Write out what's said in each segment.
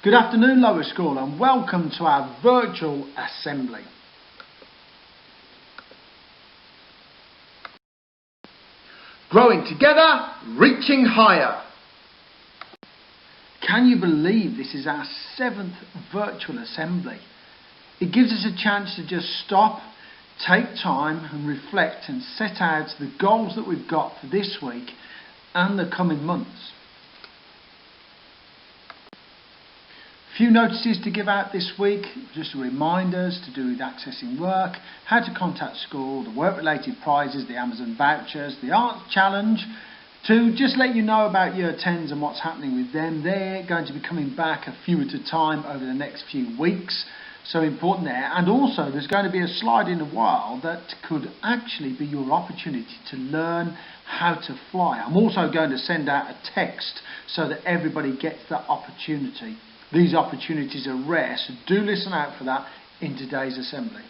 Good afternoon, Lower School, and welcome to our virtual assembly. Growing together, reaching higher. Can you believe this is our 7th virtual assembly? It gives us a chance to just stop, take time and reflect and set out the goals that we've got for this week and the coming months. Few notices to give out this week, just reminders to do with accessing work, how to contact school, the work-related prizes, the Amazon vouchers, the art challenge, to just let you know about Year 10s and what's happening with them. They're going to be coming back a few at a time over the next few weeks, so important there. And also there's going to be a slide in a while that could actually be your opportunity to learn how to fly. I'm also going to send out a text so that everybody gets that opportunity. These opportunities are rare, so do listen out for that in today's assembly.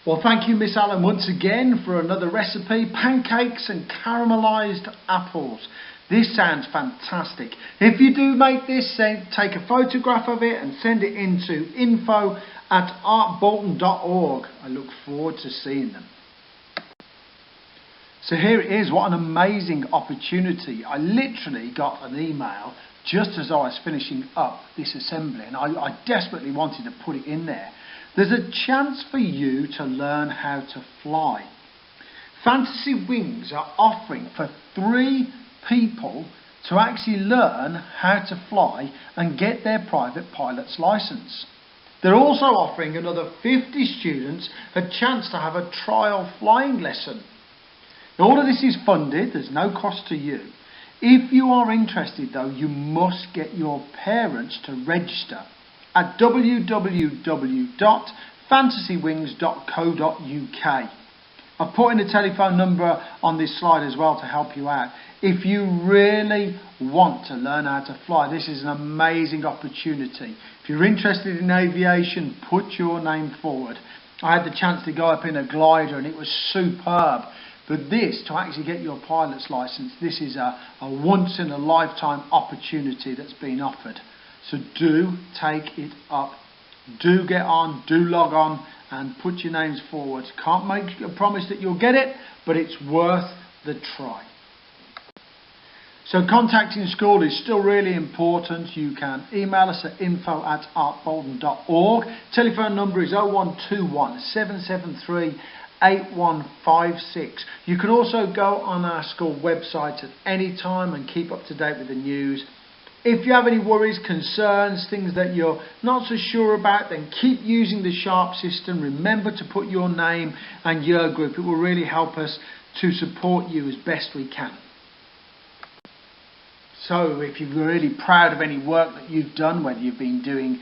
Well, thank you, Miss Allen, once again for another recipe, pancakes and caramelised apples. This sounds fantastic. If you do make this, take a photograph of it and send it into info@artbolton.org. I look forward to seeing them. So here it is, what an amazing opportunity. I literally got an email just as I was finishing up this assembly, and I desperately wanted to put it in there. There's a chance for you to learn how to fly. Fantasy Wings are offering for 3 people to actually learn how to fly and get their private pilot's license. They're also offering another 50 students a chance to have a trial flying lesson. Now, all of this is funded, there's no cost to you. If you are interested though, you must get your parents to register at www.fantasywings.co.uk. I've put in a telephone number on this slide as well to help you out. If you really want to learn how to fly, this is an amazing opportunity. If you're interested in aviation, put your name forward. I had the chance to go up in a glider and it was superb. But this, to actually get your pilot's license, this is a once in a lifetime opportunity that's been offered. So do take it up. Do get on, do log on and put your names forward. Can't make a promise that you'll get it, but it's worth the try. So contacting school is still really important. You can email us at info@artbolton.org. Telephone number is 0121 773 8156. You can also go on our school website at any time and keep up to date with the news. If you have any worries, concerns, things that you're not so sure about, then keep using the SHARP system. Remember to put your name and year group. It will really help us to support you as best we can. So if you're really proud of any work that you've done, whether you've been doing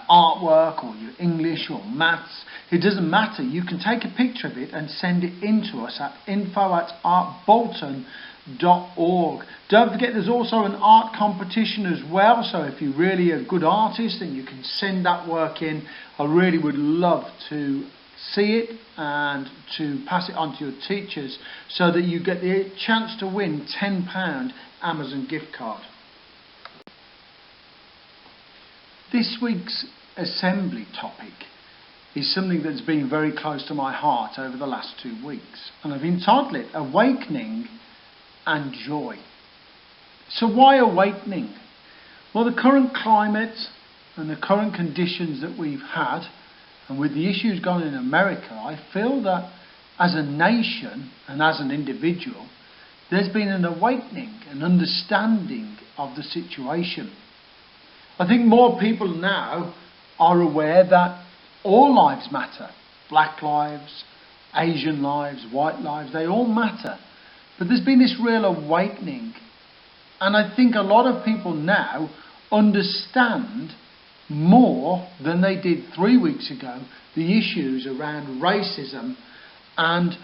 artwork or your English or maths, it doesn't matter. You can take a picture of it and send it in to us at info@artbolton.org. Don't forget there's also an art competition as well, so if you're really a good artist then you can send that work in. I really would love to see it and to pass it on to your teachers so that you get the chance to win £10 Amazon gift card. This week's assembly topic is something that's been very close to my heart over the last 2 weeks, and I've entitled it Awakening and Joy. So why awakening? Well, the current climate and the current conditions that we've had, and with the issues going on in America, I feel that as a nation and as an individual, there's been an awakening, an understanding of the situation. I think more people now are aware that all lives matter. Black lives, Asian lives, white lives, they all matter. But there's been this real awakening. And I think a lot of people now understand more than they did 3 weeks ago the issues around racism and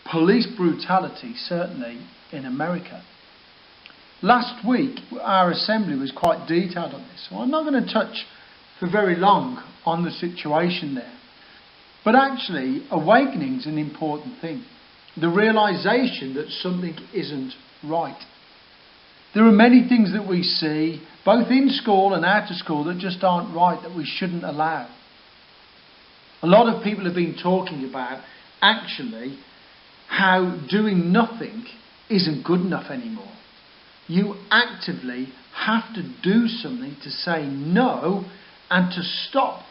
police brutality, certainly in America. Last week our assembly was quite detailed on this, so I'm not going to touch for very long on the situation there. But actually, awakening is an important thing. The realisation that something isn't right. There are many things that we see both in school and out of school, that just aren't right, that we shouldn't allow. A lot of people have been talking about actually how doing nothing isn't good enough anymore. You actively have to do something to say no and to stop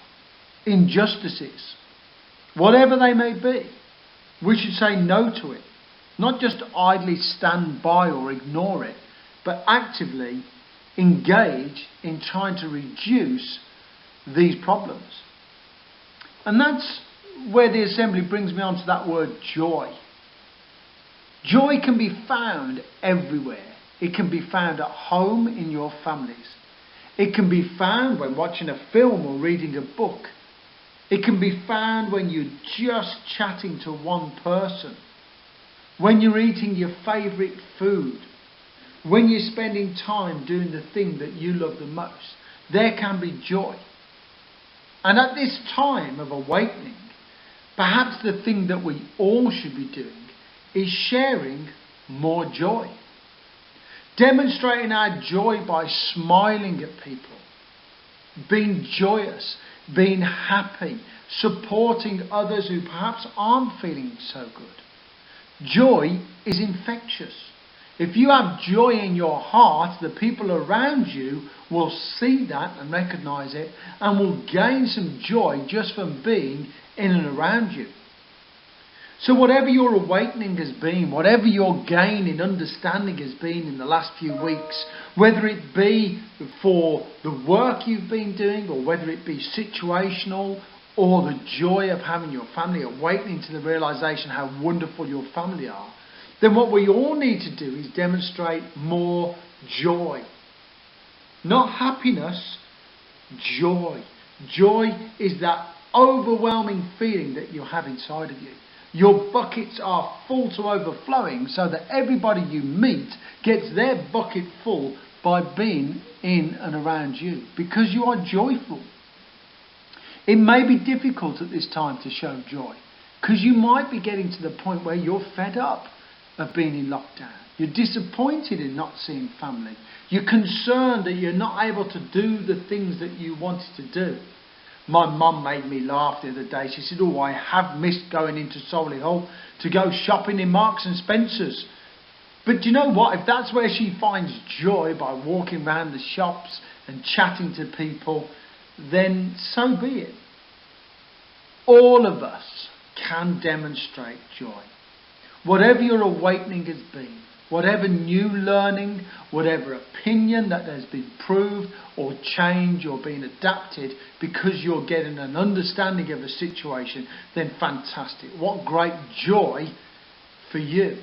injustices, whatever they may be. We should say no to it, not just idly stand by or ignore it, but actively engage in trying to reduce these problems. And that's where the assembly brings me on to that word joy. Joy can be found everywhere. It can be found at home in your families. It can be found when watching a film or reading a book. It can be found when you're just chatting to one person. When you're eating your favourite food. When you're spending time doing the thing that you love the most. There can be joy. And at this time of awakening, perhaps the thing that we all should be doing is sharing more joy. Demonstrating our joy by smiling at people, being joyous, being happy, supporting others who perhaps aren't feeling so good. Joy is infectious. If you have joy in your heart, the people around you will see that and recognise it and will gain some joy just from being in and around you. So whatever your awakening has been, whatever your gain in understanding has been in the last few weeks, whether it be for the work you've been doing or whether it be situational or the joy of having your family, awakening to the realisation how wonderful your family are, then what we all need to do is demonstrate more joy. Not happiness, joy. Joy is that overwhelming feeling that you have inside of you. Your buckets are full to overflowing so that everybody you meet gets their bucket full by being in and around you because you are joyful. It may be difficult at this time to show joy because you might be getting to the point where you're fed up of being in lockdown. You're disappointed in not seeing family. You're concerned that you're not able to do the things that you wanted to do. My mum made me laugh the other day. She said, "Oh, I have missed going into Solihull to go shopping in Marks and Spencer's." But do you know what? If that's where she finds joy, by walking around the shops and chatting to people, then so be it. All of us can demonstrate joy. Whatever your awakening has been, whatever new learning, whatever opinion that has been proved or changed or been adapted because you're getting an understanding of a situation, then fantastic. What great joy for you.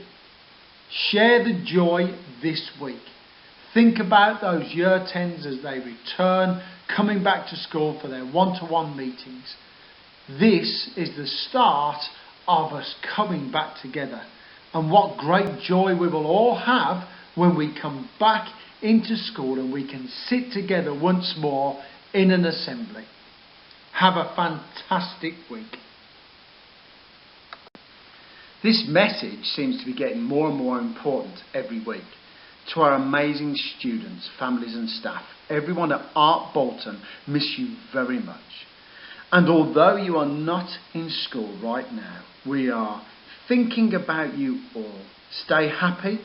Share the joy this week. Think about those year 10s as they return, coming back to school for their one-to-one meetings. This is the start of us coming back together. And what great joy we will all have when we come back into school and we can sit together once more in an assembly. Have a fantastic week. This message seems to be getting more and more important every week. To our amazing students, families and staff, everyone at Art Bolton, miss you very much. And although you are not in school right now, we are thinking about you all. Stay happy,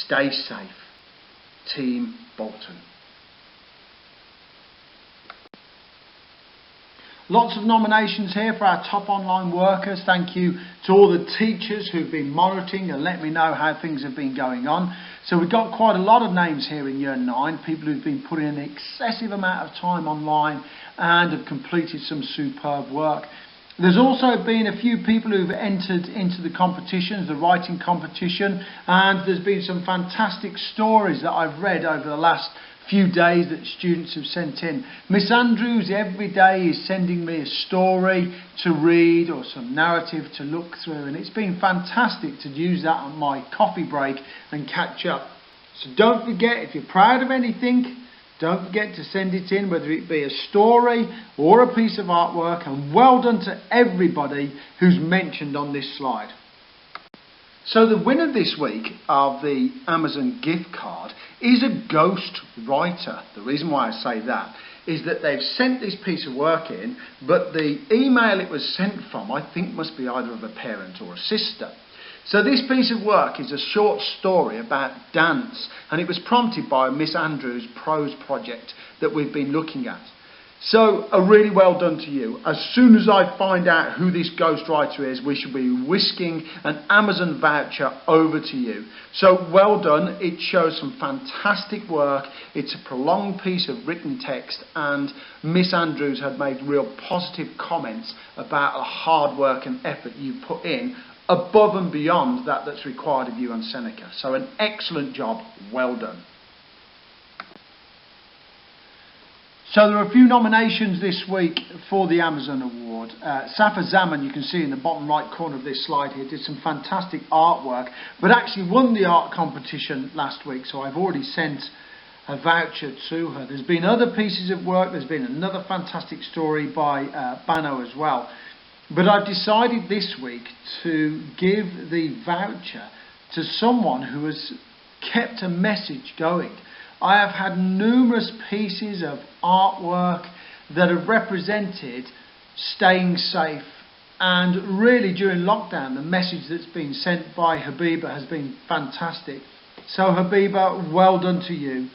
stay safe. Team Bolton. Lots of nominations here for our top online workers. Thank you to all the teachers who've been monitoring and let me know how things have been going on. So we've got quite a lot of names here in Year 9, people who've been putting an excessive amount of time online and have completed some superb work. There's also been a few people who've entered into the competitions, the writing competition, and there's been some fantastic stories that I've read over the last few days that students have sent in. Miss Andrews every day is sending me a story to read or some narrative to look through, and it's been fantastic to use that on my coffee break and catch up. So don't forget, if you're proud of anything, don't forget to send it in, whether it be a story or a piece of artwork, and well done to everybody who's mentioned on this slide. So the winner this week of the Amazon gift card is a ghost writer. The reason why I say that is that they've sent this piece of work in, but the email it was sent from, I think, must be either of a parent or a sister. So this piece of work is a short story about dance, and it was prompted by Miss Andrews' prose project that we've been looking at. So, a really well done to you. As soon as I find out who this ghostwriter is, we shall be whisking an Amazon voucher over to you. So, well done. It shows some fantastic work. It's a prolonged piece of written text, and Miss Andrews had made real positive comments about the hard work and effort you put in above and beyond that's required of you on Seneca. So, an excellent job. Well done. So there are a few nominations this week for the Amazon Award. Safa Zaman, you can see in the bottom right corner of this slide here, did some fantastic artwork, but actually won the art competition last week, so I've already sent a voucher to her. There's been other pieces of work, there's been another fantastic story by Bano as well, but I've decided this week to give the voucher to someone who has kept a message going. I have had numerous pieces of artwork that have represented staying safe, and really during lockdown the message that's been sent by Habiba has been fantastic. So Habiba, well done to you.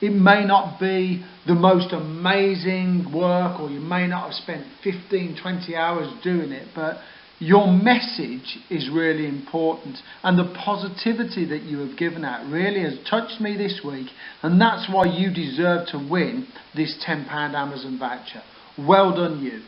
It may not be the most amazing work, or you may not have spent 15-20 hours doing it, but your message is really important, and the positivity that you have given out really has touched me this week, and that's why you deserve to win this £10 Amazon voucher. Well done you.